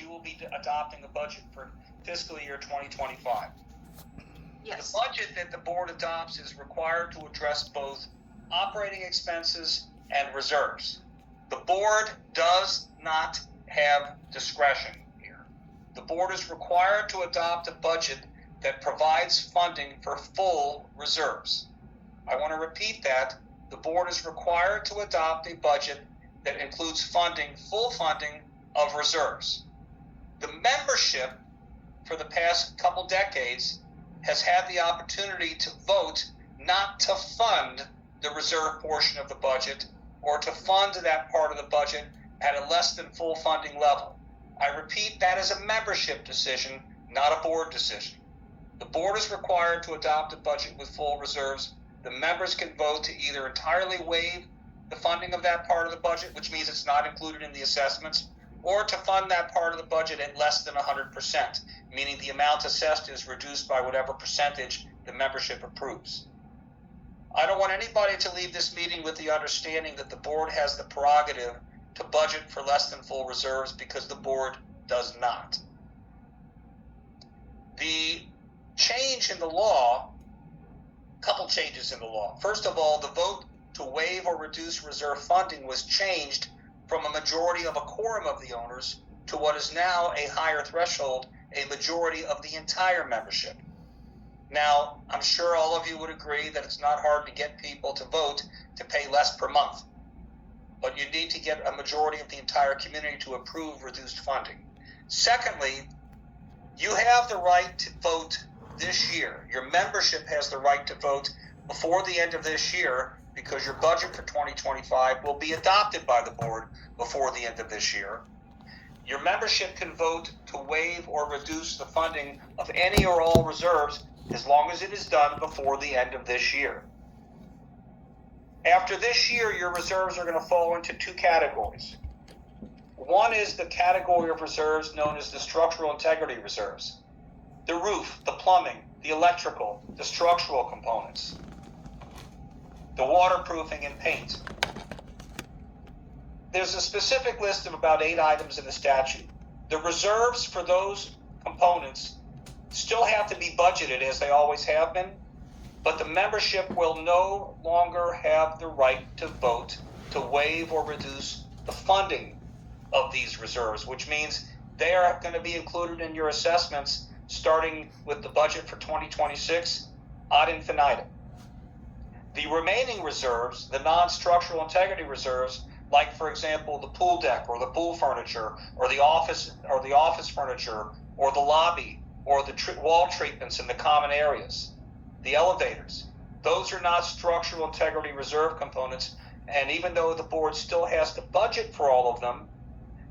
you will be adopting a budget for fiscal year 2025. Yes. The budget that the board adopts is required to address both operating expenses and reserves. The board does not have discretion here. The board is required to adopt a budget that provides funding for full reserves. I want to repeat that. The board is required to adopt a budget that includes full funding of reserves. The membership for the past couple decades has had the opportunity to vote not to fund the reserve portion of the budget or to fund that part of the budget at a less than full funding level. I repeat, that is a membership decision, not a board decision. The board is required to adopt a budget with full reserves. The members can vote to either entirely waive the funding of that part of the budget, which means it's not included in the assessments, or to fund that part of the budget at less than 100%, meaning the amount assessed is reduced by whatever percentage the membership approves. I don't want anybody to leave this meeting with the understanding that the board has the prerogative to budget for less than full reserves, because the board does not. The change in the law, a couple changes in the law. First of all, the vote to waive or reduce reserve funding was changed from a majority of a quorum of the owners to what is now a higher threshold, a majority of the entire membership. Now, I'm sure all of you would agree that it's not hard to get people to vote to pay less per month, but you need to get a majority of the entire community to approve reduced funding. Secondly, you have the right to vote this year. Your membership has the right to vote before the end of this year, because your budget for 2025 will be adopted by the board before the end of this year. Your membership can vote to waive or reduce the funding of any or all reserves as long as it is done before the end of this year. After this year, your reserves are going to fall into two categories. One is the category of reserves known as the structural integrity reserves. The roof, the plumbing, the electrical, the structural components, the waterproofing and paint. There's a specific list of about 8 items in the statute. The reserves for those components still have to be budgeted as they always have been, but the membership will no longer have the right to vote to waive or reduce the funding of these reserves, which means they are going to be included in your assessments starting with the budget for 2026 ad infinitum. The remaining reserves, the non-structural integrity reserves, like for example the pool deck or the pool furniture or the office furniture or the lobby or the wall treatments in the common areas, the elevators, those are not structural integrity reserve components, and even though the board still has to budget for all of them,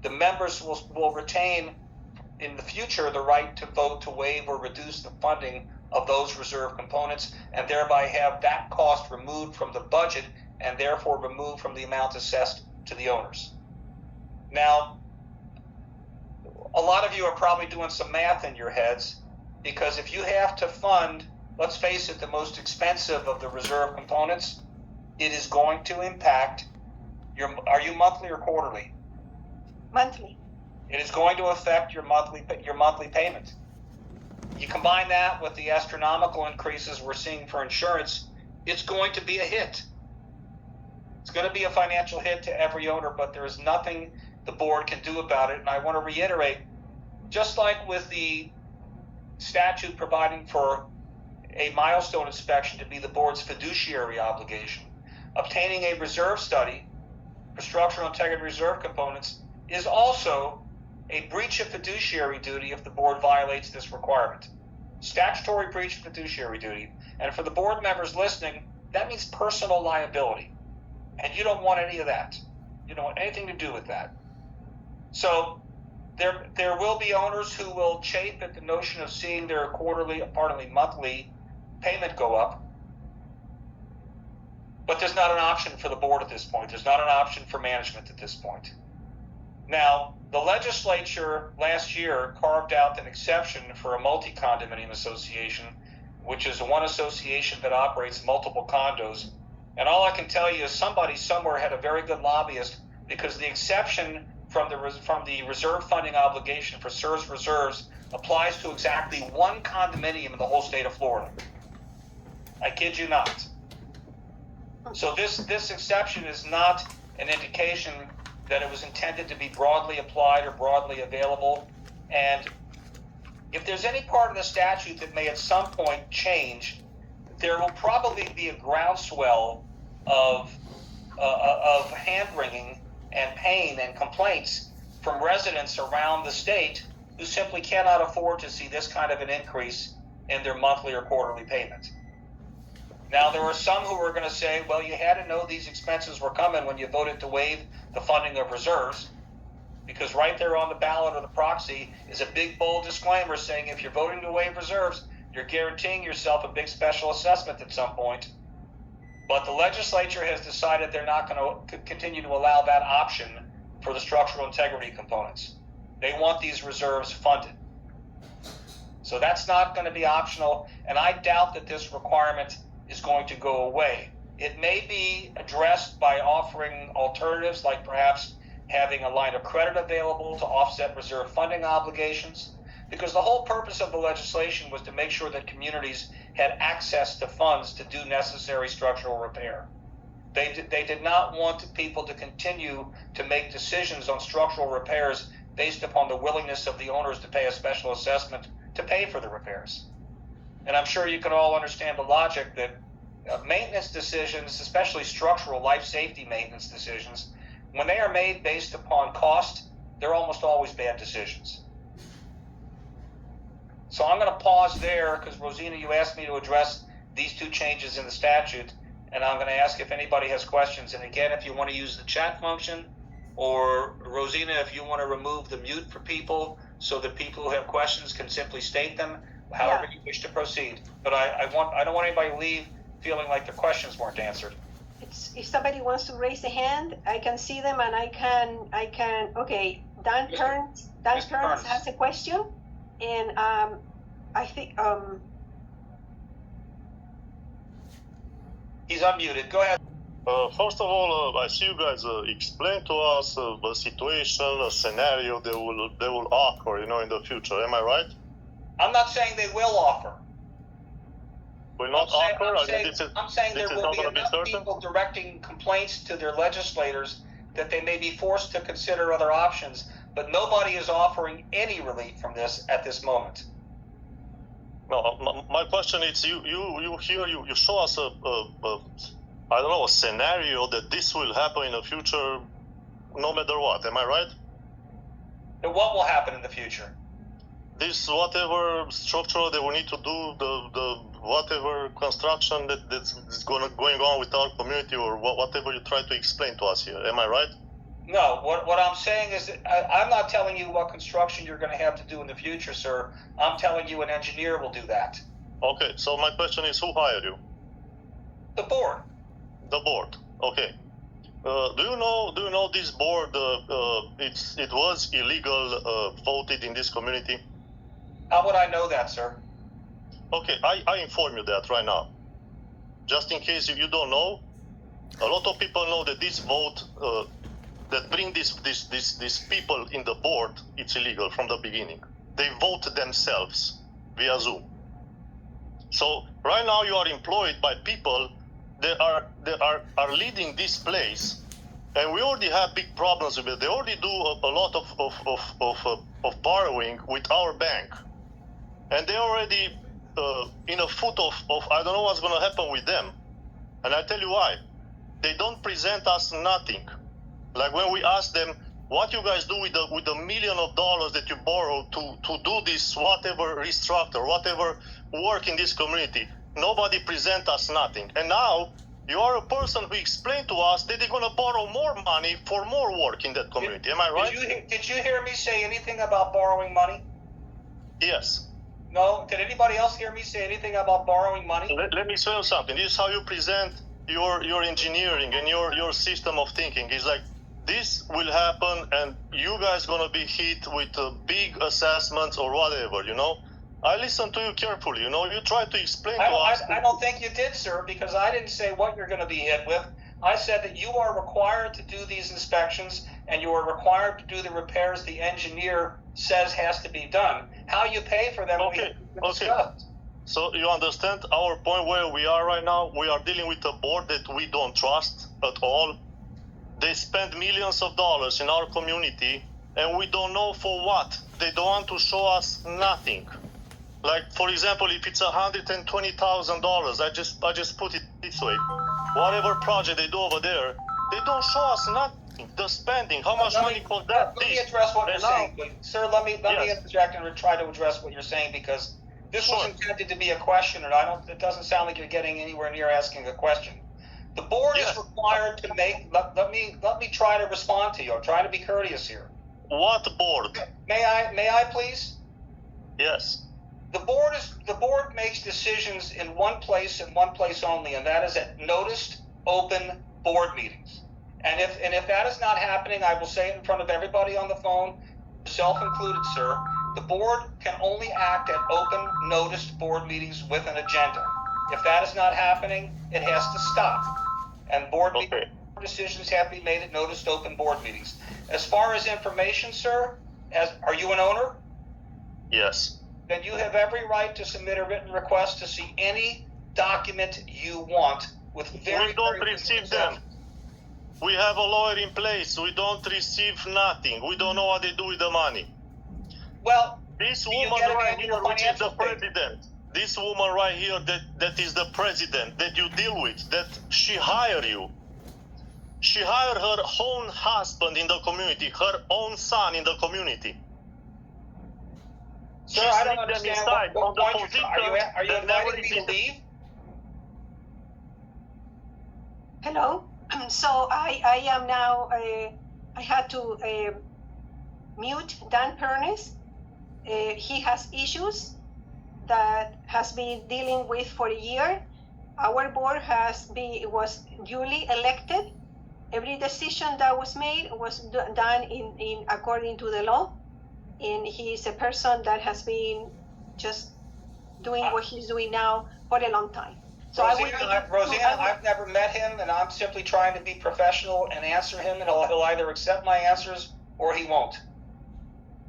the members will retain in the future the right to vote to waive or reduce the funding of those reserve components, and thereby have that cost removed from the budget and therefore removed from the amount assessed to the owners. Now, a lot of you are probably doing some math in your heads, because if you have to fund, let's face it, the most expensive of the reserve components, it is going to impact are you monthly or quarterly? Monthly. It is going to affect your monthly payment. You combine that with the astronomical increases we're seeing for insurance, it's going to be a hit. It's going to be a financial hit to every owner, but there is nothing the board can do about it. And I want to reiterate, just like with the statute providing for a milestone inspection to be the board's fiduciary obligation, obtaining a reserve study for structural integrity reserve components is also a breach of fiduciary duty if the board violates this requirement. Statutory breach of fiduciary duty. And for the board members listening, that means personal liability. And you don't want any of that. You don't want anything to do with that. So there will be owners who will chafe at the notion of seeing their monthly payment go up. But there's not an option for the board at this point. There's not an option for management at this point. Now, the legislature last year carved out an exception for a multi-condominium association, which is one association that operates multiple condos. And all I can tell you is somebody somewhere had a very good lobbyist, because the exception from the reserve funding obligation for SERS reserves applies to exactly one condominium in the whole state of Florida. I kid you not. So this exception is not an indication that it was intended to be broadly applied or broadly available. And if there's any part of the statute that may at some point change, there will probably be a groundswell of hand-wringing and pain and complaints from residents around the state who simply cannot afford to see this kind of an increase in their monthly or quarterly payment. Now, there are some who are going to say, well, you had to know these expenses were coming when you voted to waive the funding of reserves, because right there on the ballot or the proxy is a big, bold disclaimer saying if you're voting to waive reserves, you're guaranteeing yourself a big special assessment at some point. But the legislature has decided they're not going to continue to allow that option for the structural integrity components. They want these reserves funded. So that's not going to be optional, and I doubt that this requirement is going to go away. It may be addressed by offering alternatives, like perhaps having a line of credit available to offset reserve funding obligations, because the whole purpose of the legislation was to make sure that communities had access to funds to do necessary structural repair. They did not want people to continue to make decisions on structural repairs based upon the willingness of the owners to pay a special assessment to pay for the repairs. And I'm sure you can all understand the logic that maintenance decisions, especially structural life safety maintenance decisions, when they are made based upon cost, they're almost always bad decisions. So I'm going to pause there because, Rosina, you asked me to address these two changes in the statute, and I'm going to ask if anybody has questions. And again, if you want to use the chat function, or Rosina, if you want to remove the mute for people so that people who have questions can simply state them, however you wish to proceed. But I don't want anybody to leave feeling like their questions weren't answered. If somebody wants to raise a hand, I can see them and I can. Okay, Dan Kearns has a question, and I think he's unmuted. Go ahead. First of all, I see you guys explain to us a situation, a scenario that will occur, in the future. Am I right? I'm not saying they will offer. Will not occur? I'm saying there will be enough people directing complaints to their legislators that they may be forced to consider other options, but nobody is offering any relief from this at this moment. No, my question is, you show us a scenario that this will happen in the future, no matter what. Am I right? And what will happen in the future? This whatever structural that we need to do, the whatever construction that's going on with our community, or whatever you try to explain to us here. Am I right? No, what I'm saying is that I'm not telling you what construction you're going to have to do in the future, sir. I'm telling you an engineer will do that. Okay, so my question is, who hired you? The board. The board. Okay. Do you know this board? It was illegal voted in this community. How would I know that, sir? Okay, I inform you that right now. Just in case you don't know, a lot of people know that this vote that bring these people in the board, it's illegal from the beginning. They vote themselves via Zoom. So right now you are employed by people that are leading this place, and we already have big problems with it. They already do a lot of borrowing with our bank, and they already in a foot of I don't know what's going to happen with them. And I tell you why. They don't present us nothing. Like when we ask them, what you guys do with the $1 million that you borrow to do this whatever restructure, whatever work in this community, nobody present us nothing. And now you are a person who explained to us that they're going to borrow more money for more work in that community. Am I right? Did you hear me say anything about borrowing money? Yes. No? Did anybody else hear me say anything about borrowing money? Let me say something. This is how you present your engineering and your system of thinking. It's like, this will happen and you guys going to be hit with big assessments or whatever, I listened to you carefully, you tried to explain to us. I don't think you did, sir, because I didn't say what you're going to be hit with. I said that you are required to do these inspections and you are required to do the repairs the engineer says has to be done. How you pay for them, we have discussed. So you understand our point where we are right now? We are dealing with a board that we don't trust at all. They spend millions of dollars in our community, and we don't know for what. They don't want to show us nothing. Like, for example, if it's $120,000, I just put it this way. Whatever project they do over there, they don't show us nothing. The spending, how much money cost that? Let me address what you're saying, please. Sir. Let me interject and try to address what you're saying, because this was intended to be a question, and it doesn't sound like you're getting anywhere near asking a question. The board is required to make. Let me try to respond to you. I'm trying to be courteous here. What board? May I please? Yes. The board makes decisions in one place and one place only, and that is at noticed open board meetings. And if that is not happening, I will say it in front of everybody on the phone, self included, sir. The board can only act at open noticed board meetings with an agenda. If that is not happening, it has to stop. And board decisions have to be made at noticed open board meetings. As far as information, sir, are you an owner? Yes. Then you have every right to submit a written request to see any document you want with very. We don't receive them. We have a lawyer in place. We don't receive nothing. We don't know what they do with the money. Well, this woman right here, which is the president, this woman right here that is the president that you deal with, that she hired you. She hired her own husband in the community, her own son in the community. Sir, I don't understand what point you're trying. Are you inviting me to leave? Hello. So I am now. I had to mute Dan Pernes. He has issues that has been dealing with for a year. Our board was duly elected. Every decision that was made was done in according to the law. And he is a person that has been just doing what he's doing now for a long time. So Rosanna, I've never met him, and I'm simply trying to be professional and answer him, and he'll either accept my answers or he won't.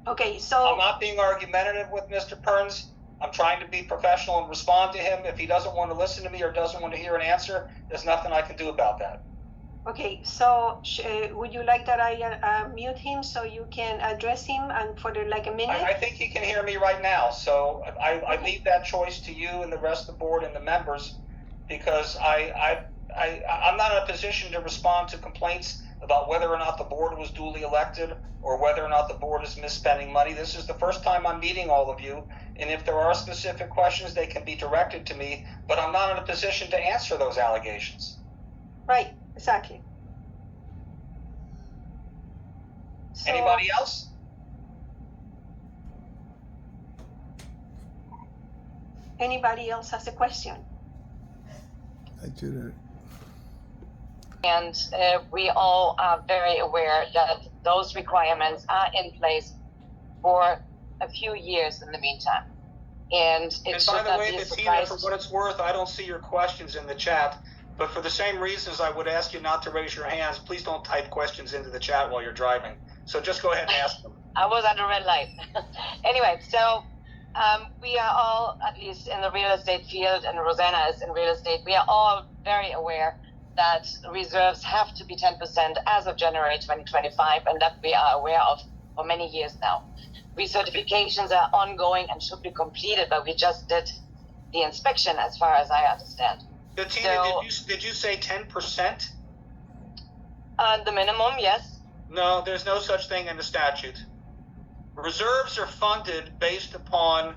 Okay, so I'm not being argumentative with Mr. Perns. I'm trying to be professional and respond to him. If he doesn't want to listen to me or doesn't want to hear an answer, there's nothing I can do about that. Okay, so would you like that I mute him so you can address him and for like a minute? I think he can hear me right now, so I leave that choice to you and the rest of the board and the members, because I'm not in a position to respond to complaints about whether or not the board was duly elected or whether or not the board is misspending money. This is the first time I'm meeting all of you, and if there are specific questions, they can be directed to me, but I'm not in a position to answer those allegations. Right, exactly. So, anybody else? Anybody else has a question? I did it. And we all are very aware that those requirements are in place for a few years in the meantime. And by the way, Bettina, for what it's worth, I don't see your questions in the chat. But for the same reasons, I would ask you not to raise your hands. Please don't type questions into the chat while you're driving. So just go ahead and ask them. I was under red light. Anyway, so we are all, at least in the real estate field, and Rosanna is in real estate, we are all very aware that reserves have to be 10% as of January 2025, and that we are aware of for many years now. Recertifications are ongoing and should be completed, but we just did the inspection as far as I understand. Bettina, did you say 10%? The minimum, yes. No, there's no such thing in the statute. Reserves are funded based upon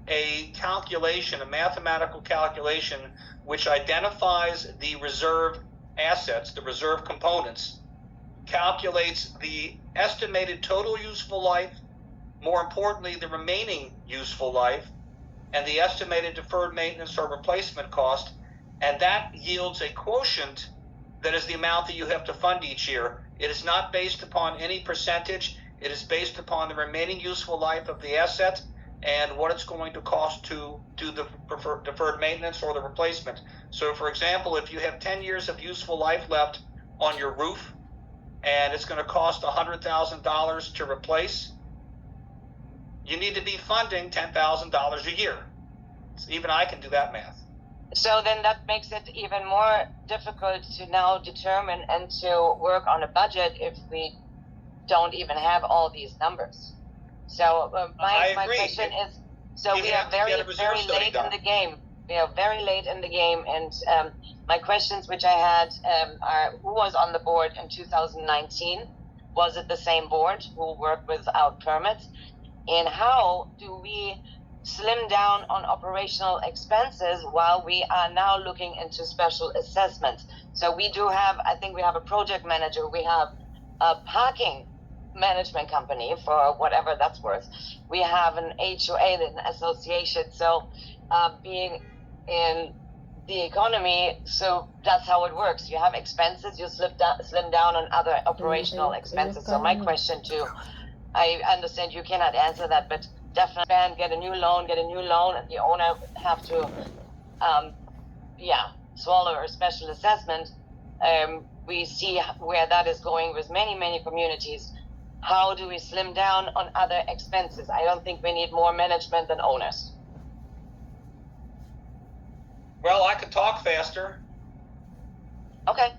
a calculation, a mathematical calculation, which identifies the reserve assets, the reserve components, calculates the estimated total useful life, more importantly, the remaining useful life, and the estimated deferred maintenance or replacement cost, and that yields a quotient that is the amount that you have to fund each year. It is not based upon any percentage. It is based upon the remaining useful life of the asset and what it's going to cost to do the deferred maintenance or the replacement. So, for example, if you have 10 years of useful life left on your roof and it's going to cost $100,000 to replace, you need to be funding $10,000 a year. So even I can do that math. So then that makes it even more difficult to now determine and to work on a budget if we don't even have all these numbers. So my question is, so we are very late in the game. We are very late in the game, and my questions which I had are, who was on the board in 2019? Was it the same board who worked without permits? And how do we slim down on operational expenses while we are now looking into special assessments? So we do have, I think we have a project manager, we have a parking management company for whatever that's worth. We have an HOA, an association. So being in the economy, so that's how it works. You have expenses, you slim down on other operational expenses. So my question too, I understand you cannot answer that, but definitely get a new loan, and the owner have to, swallow a special assessment. We see where that is going with many communities. How do we slim down on other expenses? I don't think we need more management than owners. Well, I could talk faster. Okay.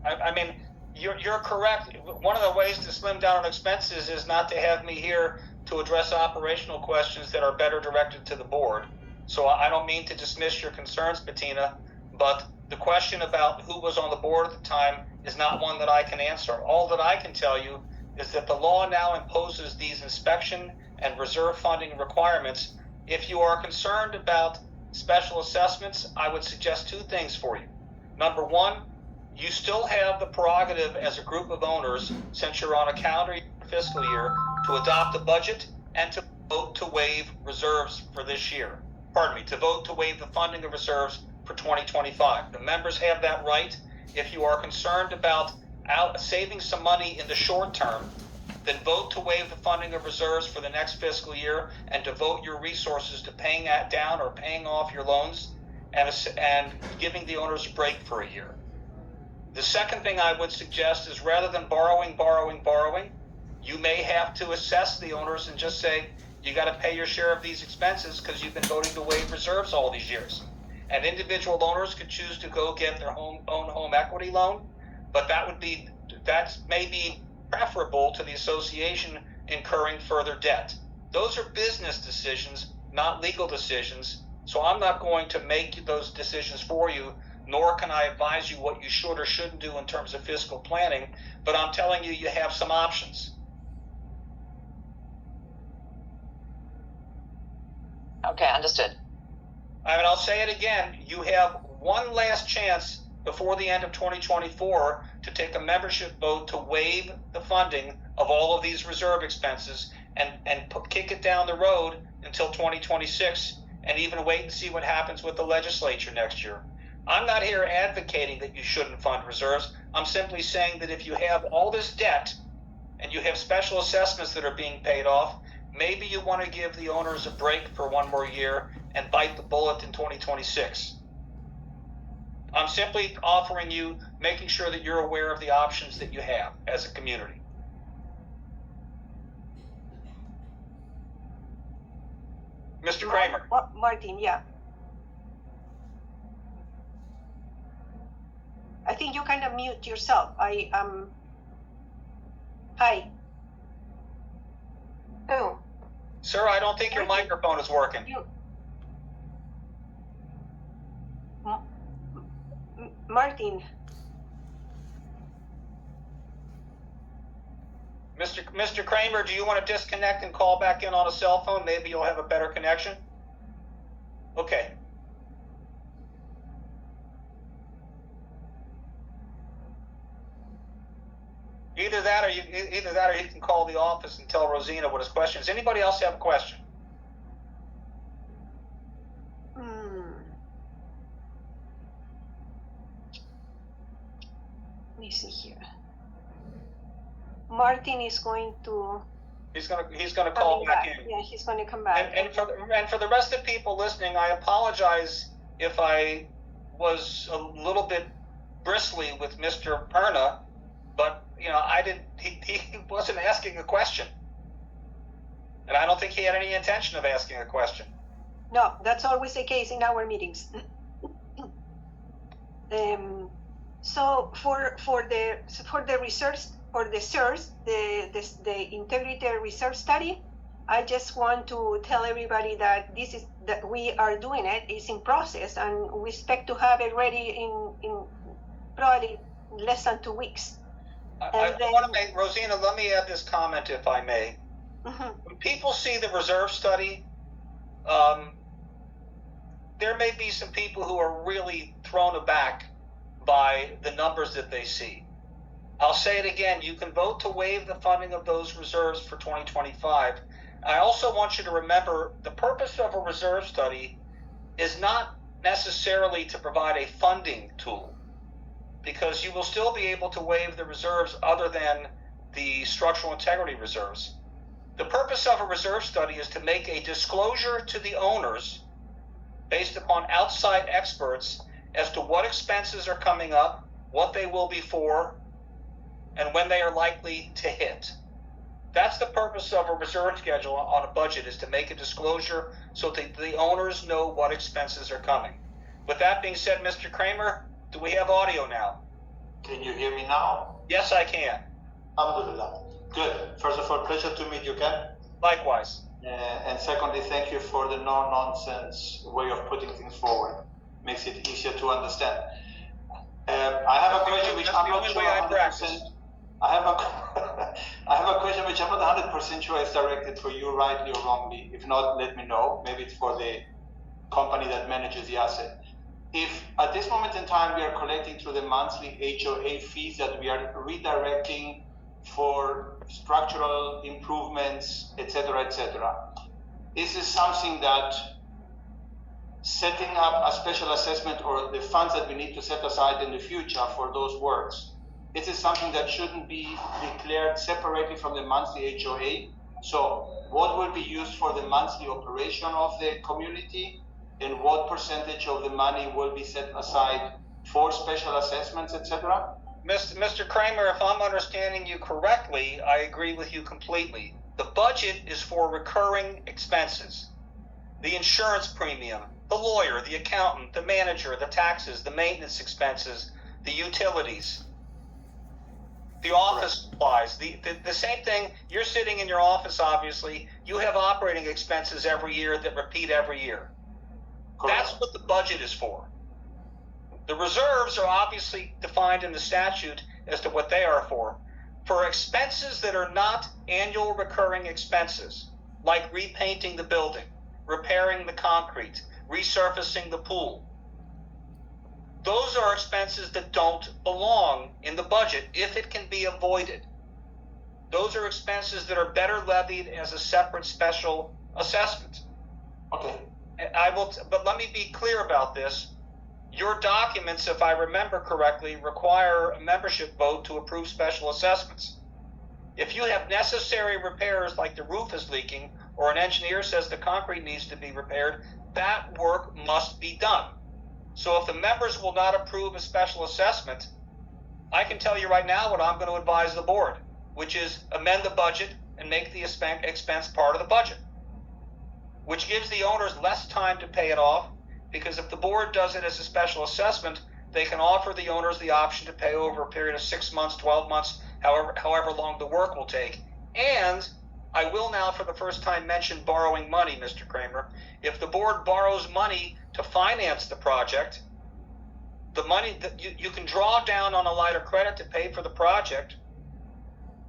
I mean, you're correct. One of the ways to slim down on expenses is not to have me here to address operational questions that are better directed to the board. So I don't mean to dismiss your concerns, Bettina, but the question about who was on the board at the time is not one that I can answer. All that I can tell you is that the law now imposes these inspection and reserve funding requirements. If you are concerned about special assessments, I would suggest two things for you. Number one, you still have the prerogative as a group of owners, since you're on a calendar year, fiscal year, to adopt a budget and to vote to waive reserves for this year. To vote to waive the funding of reserves for 2025. The members have that right. If you are concerned about saving some money in the short term, then vote to waive the funding of reserves for the next fiscal year and devote your resources to paying that down or paying off your loans and giving the owners a break for a year. The second thing I would suggest is, rather than borrowing, you may have to assess the owners and just say, you got to pay your share of these expenses because you've been voting to waive reserves all these years. And individual owners could choose to go get their own home equity loan, but that may be preferable to the association incurring further debt. Those are business decisions, not legal decisions. So I'm not going to make those decisions for you, nor can I advise you what you should or shouldn't do in terms of fiscal planning, but I'm telling you, you have some options. Okay, understood. I mean, I'll say it again, you have one last chance before the end of 2024 to take a membership vote to waive the funding of all of these reserve expenses and kick it down the road until 2026, and even wait and see what happens with the legislature next year. I'm not here advocating that you shouldn't fund reserves. I'm simply saying that if you have all this debt and you have special assessments that are being paid off, maybe you want to give the owners a break for one more year and bite the bullet in 2026. I'm simply offering you, making sure that you're aware of the options that you have as a community. Mr. Kramer. Martin, yeah. I think you kind of mute yourself. Hi. Who? Sir, I don't think your microphone is working. Martin. Mr. Kramer, do you want to disconnect and call back in on a cell phone? Maybe you'll have a better connection. Okay. Either that or you can call the office and tell Rosina what his question is. Anybody else have a question? Let me see here. Martin is going to. He's gonna call back in. Yeah, he's going to come back. And for the rest of people listening, I apologize if I was a little bit bristly with Mr. Perna, but he wasn't asking a question. And I don't think he had any intention of asking a question. No, that's always the case in our meetings. So for the research or the SERS, the integrity research study, I just want to tell everybody that that we are doing it. It's in process, and we expect to have it ready in probably less than 2 weeks. I want to make, Rosina, let me add this comment if I may. Mhm. When people see the reserve study, there may be some people who are really thrown aback by the numbers that they see. I'll say it again, you can vote to waive the funding of those reserves for 2025. I also want you to remember the purpose of a reserve study is not necessarily to provide a funding tool, because you will still be able to waive the reserves other than the structural integrity reserves. The purpose of a reserve study is to make a disclosure to the owners based upon outside experts as to what expenses are coming up, what they will be for, and when they are likely to hit. That's the purpose of a reserve schedule on a budget, is to make a disclosure so that the owners know what expenses are coming. With that being said, Mr. Kramer, do we have audio now? Can you hear me now? Yes, I can. Alhamdulillah. Good. First of all, pleasure to meet you, Ken. Likewise. And secondly, thank you for the no-nonsense way of putting things forward. Makes it easier to understand. I have a question which I'm not sure 100%. I have a question which I'm not 100% sure is directed for you, rightly or wrongly. If not, let me know. Maybe it's for the company that manages the asset. If at this moment in time we are collecting through the monthly HOA fees that we are redirecting for structural improvements, etc., is this something that setting up a special assessment or the funds that we need to set aside in the future for those works, is it something that shouldn't be declared separately from the monthly HOA? So what will be used for the monthly operation of the community, and what percentage of the money will be set aside for special assessments, etc.? Mr. Kramer, if I'm understanding you correctly, I agree with you completely. The budget is for recurring expenses. The insurance premium, the lawyer, the accountant, the manager, the taxes, the maintenance expenses, the utilities, the office supplies, the same thing. You're sitting in your office, obviously. You have operating expenses every year that repeat every year. Correct. That's what the budget is for. The reserves are obviously defined in the statute as to what they are for. For expenses that are not annual recurring expenses, like repainting the building, repairing the concrete, resurfacing the pool, those are expenses that don't belong in the budget if it can be avoided. Those are expenses that are better levied as a separate special assessment. Okay. But let me be clear about this. Your documents, if I remember correctly, require a membership vote to approve special assessments. If you have necessary repairs like the roof is leaking or an engineer says the concrete needs to be repaired, that work must be done. So if the members will not approve a special assessment, I can tell you right now what I'm going to advise the board, which is amend the budget and make the expense part of the budget, which gives the owners less time to pay it off, because if the board does it as a special assessment, they can offer the owners the option to pay over a period of 6 months, 12 months, however long the work will take. And I will now for the first time mention borrowing money, Mr. Kramer. If the board borrows money to finance the project, the money that you can draw down on a line of credit to pay for the project.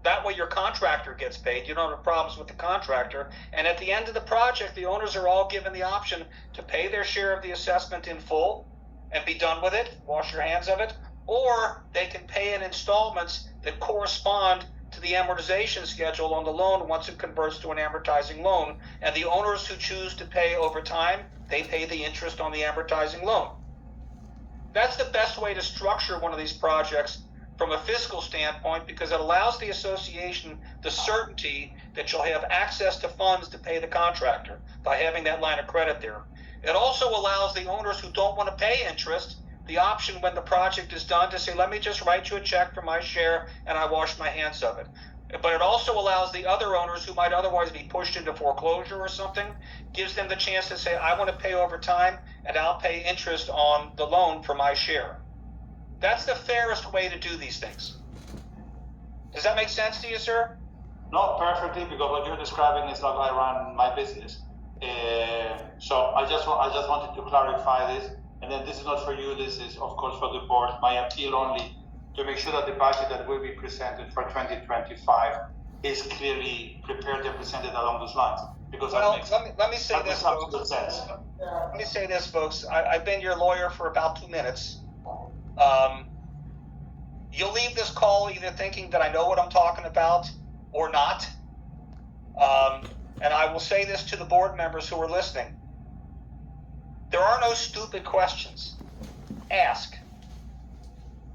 That way your contractor gets paid. You don't have problems with the contractor. And at the end of the project, the owners are all given the option to pay their share of the assessment in full and be done with it, wash your hands of it, or they can pay in installments that correspond to the amortization schedule on the loan once it converts to an amortizing loan. And the owners who choose to pay over time, they pay the interest on the amortizing loan. That's the best way to structure one of these projects from a fiscal standpoint, because it allows the association the certainty that you'll have access to funds to pay the contractor by having that line of credit there. It also allows the owners who don't want to pay interest the option when the project is done to say, let me just write you a check for my share and I wash my hands of it. But it also allows the other owners who might otherwise be pushed into foreclosure or something, gives them the chance to say, I want to pay over time and I'll pay interest on the loan for my share. That's the fairest way to do these things. Does that make sense to you, sir? Not perfectly, because what you're describing is like I run my business. So I just wanted to clarify this, and then this is not for you. This is, of course, for the board. My appeal only to make sure that the budget that will be presented for 2025 is clearly prepared and presented along those lines. Because well, let me say that this, makes absolute sense. Let me say this, folks. I've been your lawyer for about 2 minutes. You'll leave this call either thinking that I know what I'm talking about or not. And I will say this to the board members who are listening. There are no stupid questions. Ask.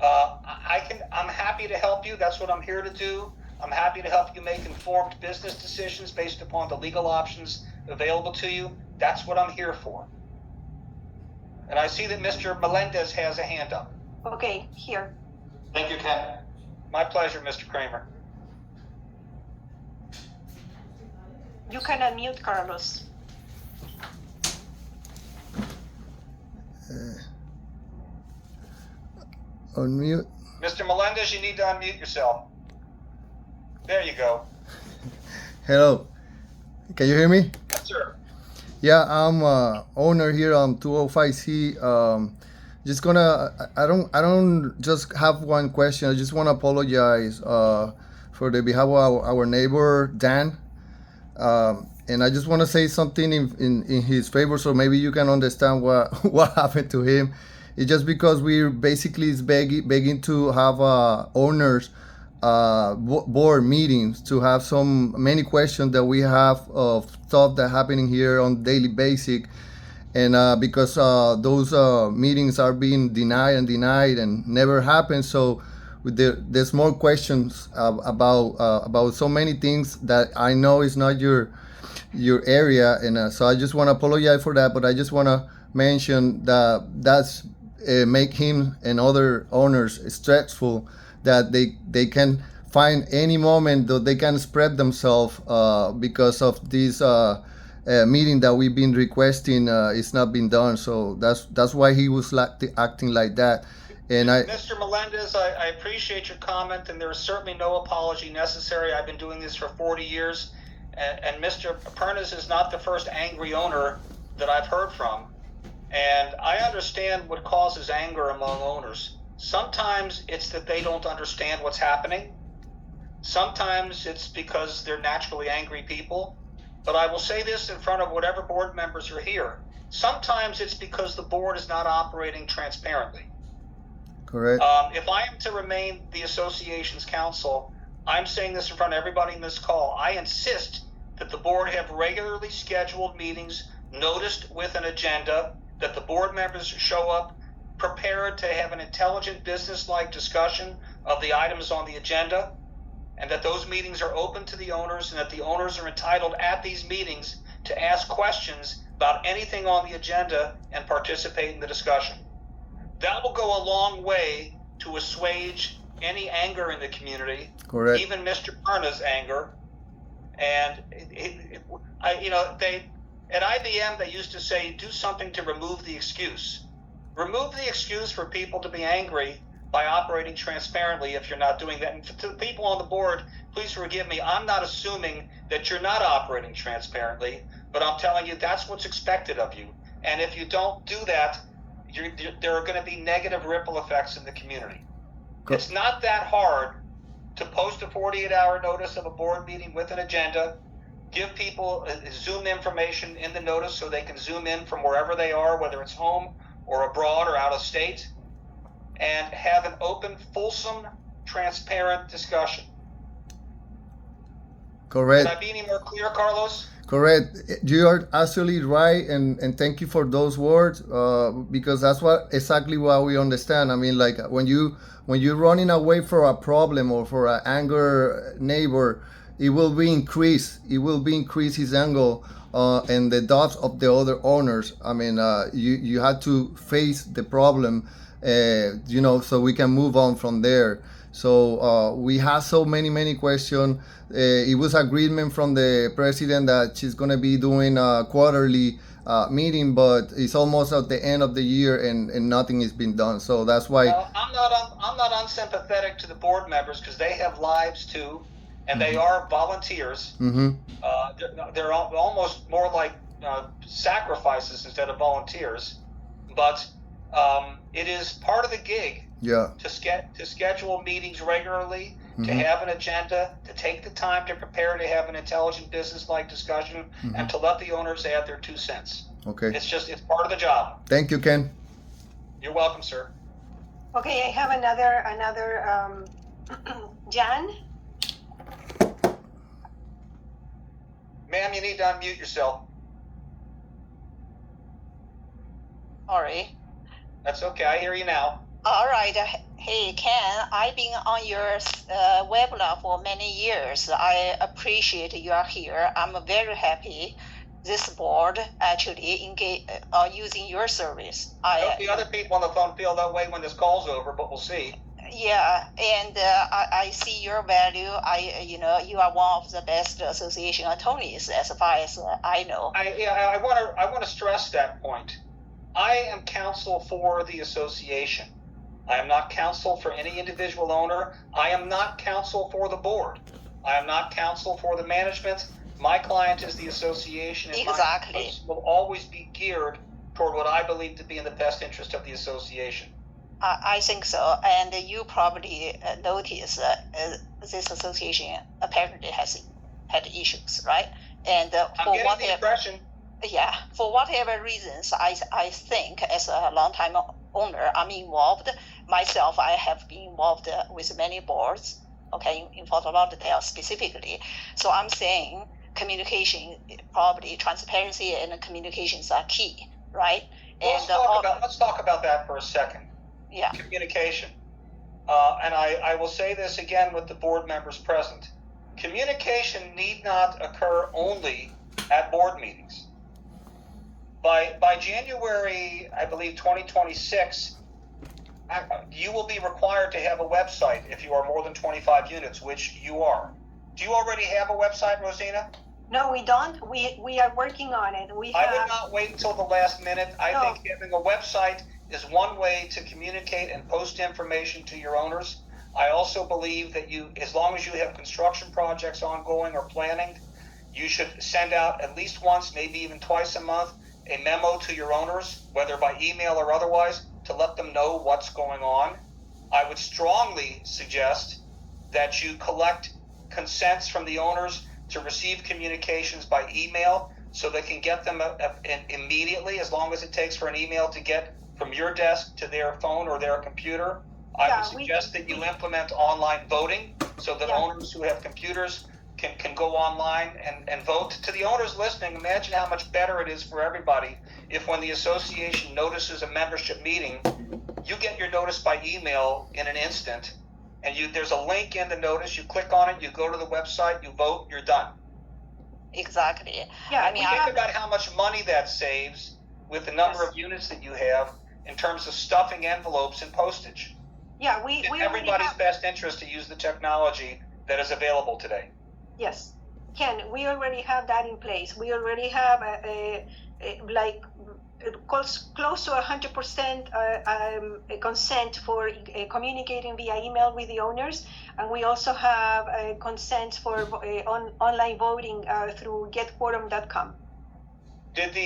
I'm happy to help you. That's what I'm here to do. I'm happy to help you make informed business decisions based upon the legal options available to you. That's what I'm here for. And I see that Mr. Melendez has a hand up. Okay, here. Thank you, Ken. My pleasure, Mr. Kramer. You can unmute Carlos. Unmute. Mr. Melendez, you need to unmute yourself. There you go. Hello. Can you hear me? Yes, sir. Yeah, I'm owner here on 205C. Just gonna. I don't just have one question. I just want to apologize for the behalf of our neighbor Dan. And I just want to say something in his favor, so maybe you can understand what happened to him. It's just because we're basically begging to have owners board meetings to have many questions that we have of stuff that happening here on daily basis, and because those meetings are being denied and never happen, so there's more questions about so many things that I know is not your area, and so I just want to apologize for that, but I just want to mention that's make him and other owners stressful, that they can find any moment that they can spread themselves because of this meeting that we've been requesting. It's not been done, so that's why he was acting like that. And Mr. Melendez, I appreciate your comment, and there is certainly no apology necessary. I've been doing this for 40 years, and Mr. Pernas is not the first angry owner that I've heard from. And I understand what causes anger among owners. Sometimes it's that they don't understand what's happening. Sometimes it's because they're naturally angry people. But I will say this in front of whatever board members are here. Sometimes it's because the board is not operating transparently. correct. If I am to remain the association's counsel, I'm saying this in front of everybody in this call. I insist that the board have regularly scheduled meetings, noticed with an agenda, that the board members show up prepared to have an intelligent, business-like discussion of the items on the agenda, and that those meetings are open to the owners, and that the owners are entitled at these meetings to ask questions about anything on the agenda and participate in the discussion. That will go a long way to assuage any anger in the community, Correct. even Mr. Perna's anger. And at IBM, they used to say, do something to remove the excuse. Remove the excuse for people to be angry by operating transparently if you're not doing that. And to the people on the board, please forgive me. I'm not assuming that you're not operating transparently, but I'm telling you that's what's expected of you. And if you don't do that, there are going to be negative ripple effects in the community. It's not that hard to post a 48-hour notice of a board meeting with an agenda, give people Zoom information in the notice so they can Zoom in from wherever they are, whether it's home or abroad or out of state, and have an open, fulsome, transparent discussion. Correct. Can I be any more clear, Carlos? Correct. You are absolutely right, and thank you for those words, because that's exactly what we understand. I mean, like when you're running away from a problem or for an anger neighbor, it will be increased. It will be increase his anger and the doubts of the other owners. I mean, you had to face the problem so we can move on from there. So we have so many questions. It was agreement from the president that she's going to be doing a quarterly meeting, but it's almost at the end of the year and nothing has been done. So that's why. Well, I'm not unsympathetic to the board members because they have lives too, and they are volunteers. Mm-hmm. They're almost more like sacrifices instead of volunteers, but it is part of the gig. Yeah. To schedule meetings regularly, Mm-hmm. to have an agenda, to take the time to prepare, to have an intelligent business-like discussion, Mm-hmm. and to let the owners add their 2 cents. Okay. It's part of the job. Thank you, Ken. You're welcome, sir. Okay, I have another Jan. Ma'am, you need to unmute yourself. Sorry. That's okay. I hear you now. All right. Hey, Ken, I've been on your webinar for many years. I appreciate you are here. I'm very happy this board actually engage using your service. I hope the other people on the phone feel that way when this call's over, but we'll see. Yeah, and I see your value. You are one of the best association attorneys as far as I know. I want to stress that point. I am counsel for the association. I am not counsel for any individual owner. I am not counsel for the board. I am not counsel for the management. My client is the association, and exactly. My advice will always be geared toward what I believe to be in the best interest of the association. I think so, and you probably notice this association apparently has had issues, right? And I'm getting the impression. Yeah, for whatever reasons, I think as a long-time owner, I'm involved. Myself, I have been involved with many boards, okay, in Fort Lauderdale specifically. So I'm saying communication, probably transparency and communications are key, right? Well, let's talk about that for a second. Yeah. Communication. And I will say this again with the board members present. Communication need not occur only at board meetings. By January, I believe 2026, you will be required to have a website if you are more than 25 units, which you are. Do you already have a website, Rosina? No, we don't. We are working on it. I would not wait until the last minute. I think having a website is one way to communicate and post information to your owners. I also believe that as long as you have construction projects ongoing or planning, you should send out at least once, maybe even twice a month, a memo to your owners, whether by email or otherwise, to let them know what's going on. I would strongly suggest that you collect consents from the owners to receive communications by email so they can get them immediately, as long as it takes for an email to get from your desk to their phone or their computer. I would suggest that you implement online voting so that owners who have computers can go online and vote. To the owners listening, imagine how much better it is for everybody if when the association notices a membership meeting, you get your notice by email in an instant, and there's a link in the notice, you click on it, you go to the website, you vote, you're done. Exactly. Yeah, I mean, think about how much money that saves with the number of units that you have in terms of stuffing envelopes and postage. Yeah, we It's everybody's best interest to use the technology that is available today. Yes, Ken, we already have that in place. We already have close to 100% consent for communicating via email with the owners, and we also have consent for online voting through getquorum.com. Did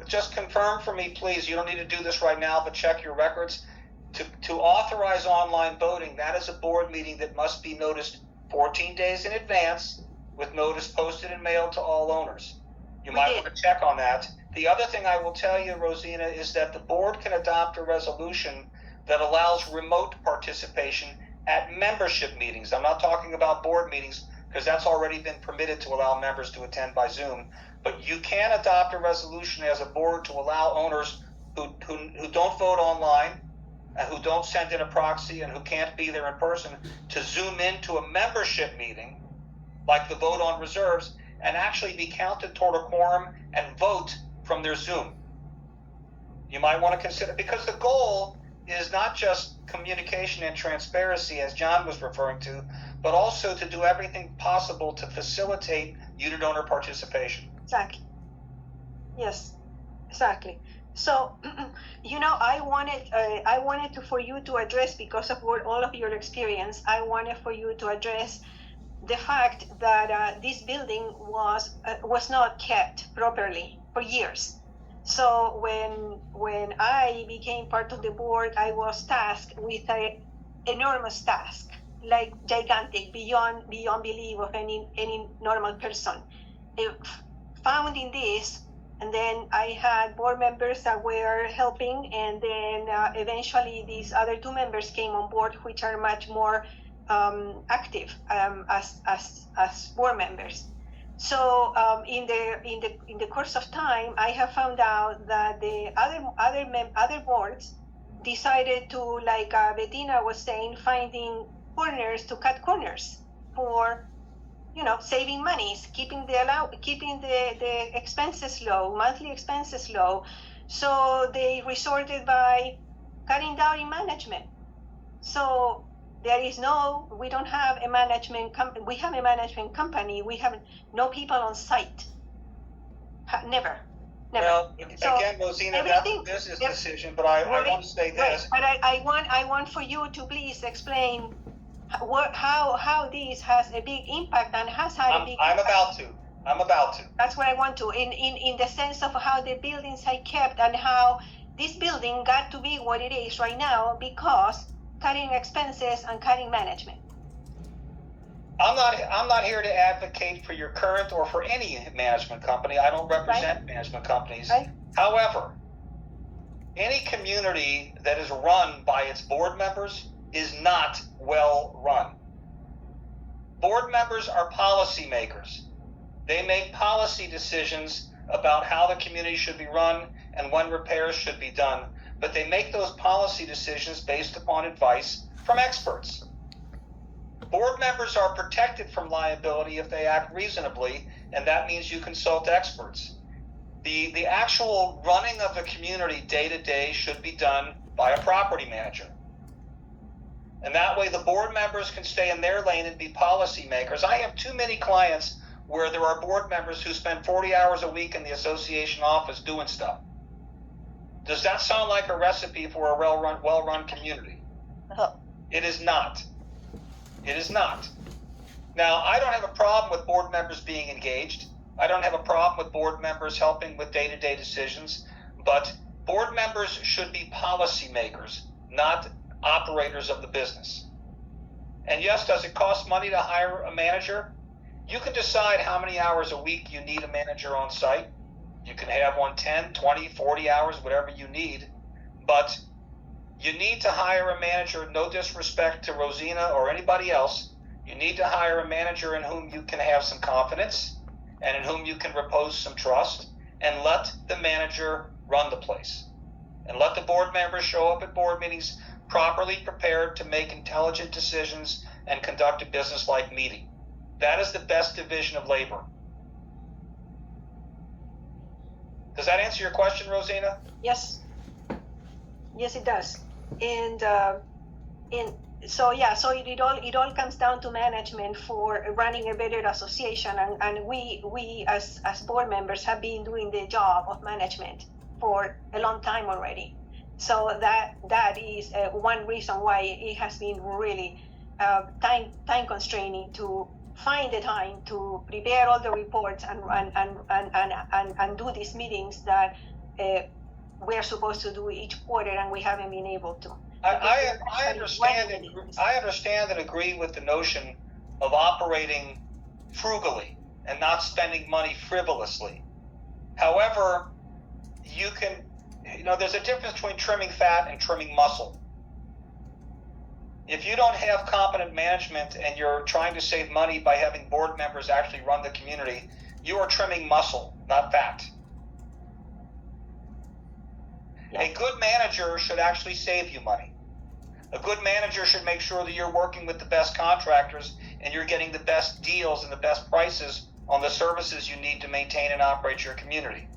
just confirm for me, please? You don't need to do this right now, but check your records. To authorize online voting, that is a board meeting that must be noticed 14 days in advance, with notice posted and mailed to all owners. You might want to check on that. The other thing I will tell you, Rosina, is that the board can adopt a resolution that allows remote participation at membership meetings. I'm not talking about board meetings, because that's already been permitted to allow members to attend by Zoom. But you can adopt a resolution as a board to allow owners who don't vote online, who don't send in a proxy, and who can't be there in person to Zoom into a membership meeting, like the vote on reserves, and actually be counted toward a quorum and vote from their Zoom. You might want to consider, because the goal is not just communication and transparency, as John was referring to, but also to do everything possible to facilitate unit owner participation. Exactly. Yes, exactly. So, I wanted for you to address, because of all of your experience, I wanted for you to address the fact that this building was not kept properly for years. So when I became part of the board, I was tasked with an enormous task, like gigantic, beyond belief of any normal person. Found in this, and then I had board members that were helping, and then eventually these other two members came on board, which are much more active as board members. So in the course of time, I have found out that the other boards decided to, like Bettina was saying, finding corners to cut corners for saving monies, keeping the expenses low, monthly expenses low. So they resorted by cutting down in management. So we don't have a management company. We have a management company. We have no people on site. Never. Well, So again, Rosina, that's a business decision, but I want to say this. But I want for you to please explain how this has a big impact and has had a big I'm impact. I'm about to. That's what I want to, in the sense of how the buildings are kept and how this building got to be what it is right now because cutting expenses and cutting management. I'm not here to advocate for your current or for any management company. I don't represent management companies. Right. However, any community that is run by its board members is not well run. Board members are policy makers. They make policy decisions about how the community should be run and when repairs should be done, but they make those policy decisions based upon advice from experts. Board members are protected from liability if they act reasonably, and that means you consult experts. The actual running of the community day to day should be done by a property manager. And that way the board members can stay in their lane and be policy makers. I have too many clients where there are board members who spend 40 hours a week in the association office doing stuff. Does that sound like a recipe for a well-run community? It is not. It is not. Now, I don't have a problem with board members being engaged. I don't have a problem with board members helping with day-to-day decisions, but board members should be policy makers, not operators of the business. And yes, does it cost money to hire a manager? You can decide how many hours a week you need a manager on site. You can have one 10, 20, 40 hours, whatever you need, but you need to hire a manager, no disrespect to Rosina or anybody else. You need to hire a manager in whom you can have some confidence and in whom you can repose some trust, and let the manager run the place. And let the board members show up at board meetings properly prepared to make intelligent decisions and conduct a business-like meeting. That is the best division of labor. Does that answer your question, Rosina? Yes. Yes, it does. And so it all comes down to management for running a better association, and we as board members have been doing the job of management for a long time already. So that is one reason why it has been really time constraining to find the time to prepare all the reports and do these meetings that we're supposed to do each quarter, and we haven't been able to. I understand and agree with the notion of operating frugally and not spending money frivolously. However, there's a difference between trimming fat and trimming muscle. If you don't have competent management and you're trying to save money by having board members actually run the community, you are trimming muscle, not fat. A good manager should actually save you money. A good manager should make sure that you're working with the best contractors and you're getting the best deals and the best prices on the services you need to maintain and operate your community.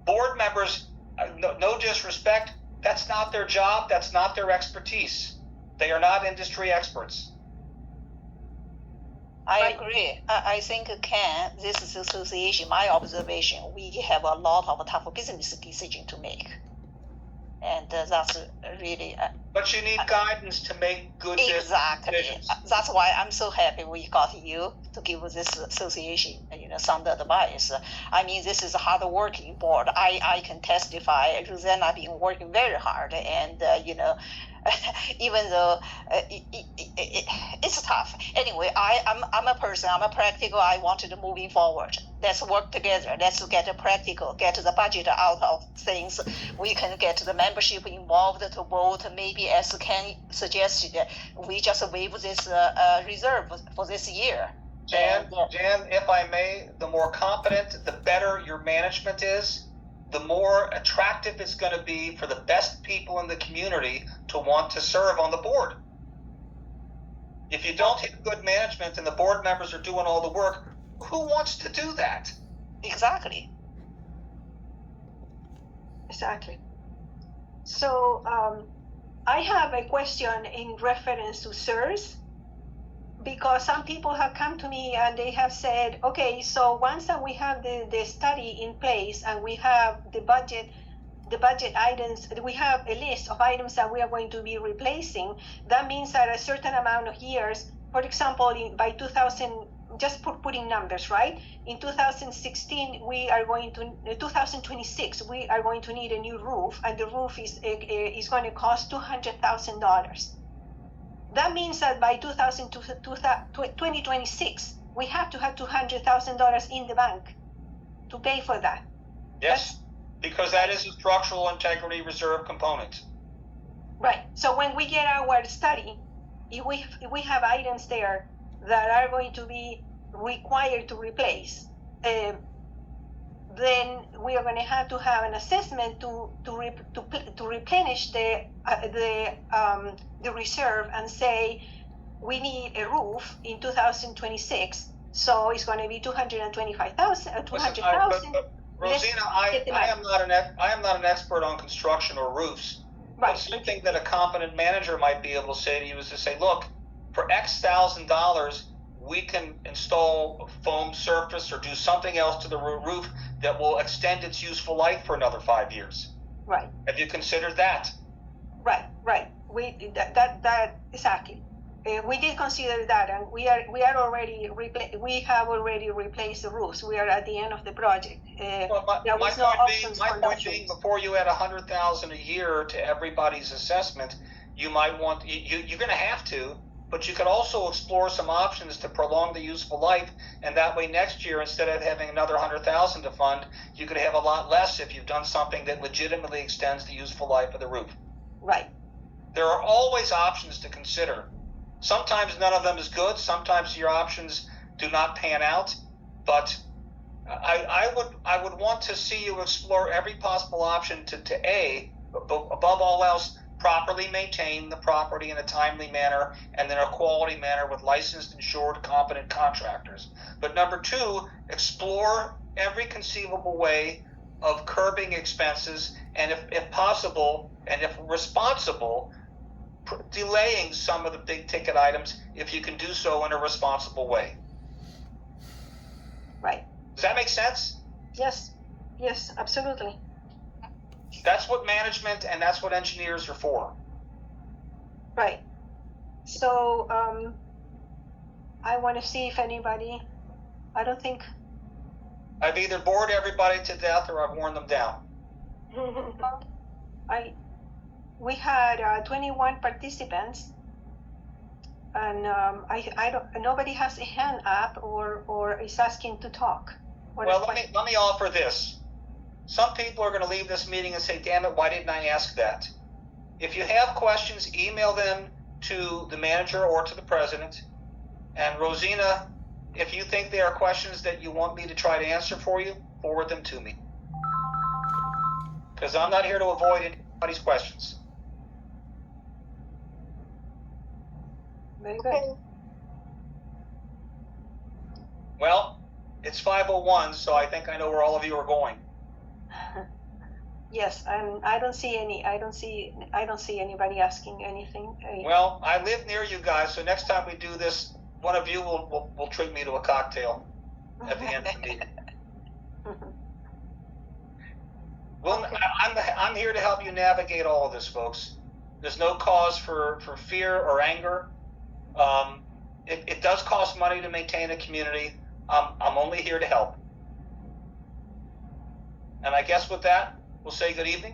Board members, no disrespect, That's not their job. That's not their expertise. They are not industry experts. I agree. I think, Ken, this is association, my observation, we have a lot of tough business decisions to make. And that's really... But you need guidance to make good business decisions. That's why I'm so happy we got you to give this association, sound advice. I mean, this is a hard-working board. I can testify. Rosanna has been working very hard, and even though it's tough. Anyway, I'm a person. I'm a practical. I wanted to moving forward. Let's work together. Let's get a practical. Get the budget out of things. We can get the membership involved to vote. Maybe as Ken suggested, we just waive this reserve for this year. Jan, if I may, the more competent, the better your management is, the more attractive it's going to be for the best people in the community to want to serve on the board. If you don't have good management and the board members are doing all the work, who wants to do that? Exactly. So I have a question in reference to CSRS, because some people have come to me and they have said, okay, so once that we have the study in place and we have the budget items, we have a list of items that we are going to be replacing, that means that a certain amount of years, for example, by 2000, just putting numbers, right? In 2016, 2026, we are going to need a new roof, and the roof is going to cost $200,000. That means that by 2026, we have to have $200,000 in the bank to pay for that. Yes, because that is a structural integrity reserve component. Right. So when we get our study, if we have items there that are going to be required to replace, then we are going to have an assessment to replenish the reserve and say we need a roof in 2026. So it's going to be 225,000, 200,000. Rosina, I am not an expert on construction or roofs. Right. But something that a competent manager might be able to say to you is to say, look, for X $1,000, we can install a foam surface or do something else to the roof that will extend its useful life for another 5 years. Right. Have you considered that? Right. That exactly. We did consider that, and we have already replaced the roofs. We are at the end of the project. My point being, before you add $100,000 a year to everybody's assessment, you might want you're going to have to. But you could also explore some options to prolong the useful life, and that way next year, instead of having another $100,000 to fund, you could have a lot less if you've done something that legitimately extends the useful life of the roof. Right. There are always options to consider. Sometimes none of them is good. Sometimes your options do not pan out. But I would want to see you explore every possible option to above all else, properly maintain the property in a timely manner and in a quality manner with licensed, insured, competent contractors. But number two, explore every conceivable way of curbing expenses, and if possible, and if responsible, delaying some of the big ticket items if you can do so in a responsible way. Right. Does that make sense? Yes, absolutely. That's what management and that's what engineers are for. Right. So I want to see if anybody, I don't think. I've either bored everybody to death or I've worn them down. We had 21 participants, and nobody has a hand up or is asking to talk. Well, let me offer this. Some people are going to leave this meeting and say, damn it, why didn't I ask that? If you have questions, email them to the manager or to the president. And Rosina, if you think there are questions that you want me to try to answer for you, forward them to me. Because I'm not here to avoid anybody's questions. Very good. Well, it's 5:01, so I think I know where all of you are going. Yes, and I don't see anybody asking anything. Well, I live near you guys, so next time we do this, one of you will treat me to a cocktail at the end of the meeting. Well, Okay. I'm here to help you navigate all of this, folks. There's no cause for fear or anger. It does cost money to maintain a community. I'm only here to help. And I guess with that, we'll say good evening.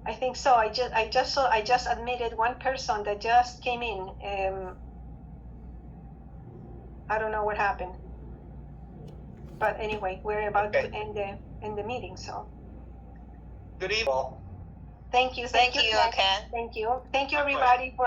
I think so. I just admitted one person that just came in. I don't know what happened. But anyway, we're about to end the meeting, so Good evening all. thank you. Thank you, Ken. Thank you. Thank you My pleasure. everybody for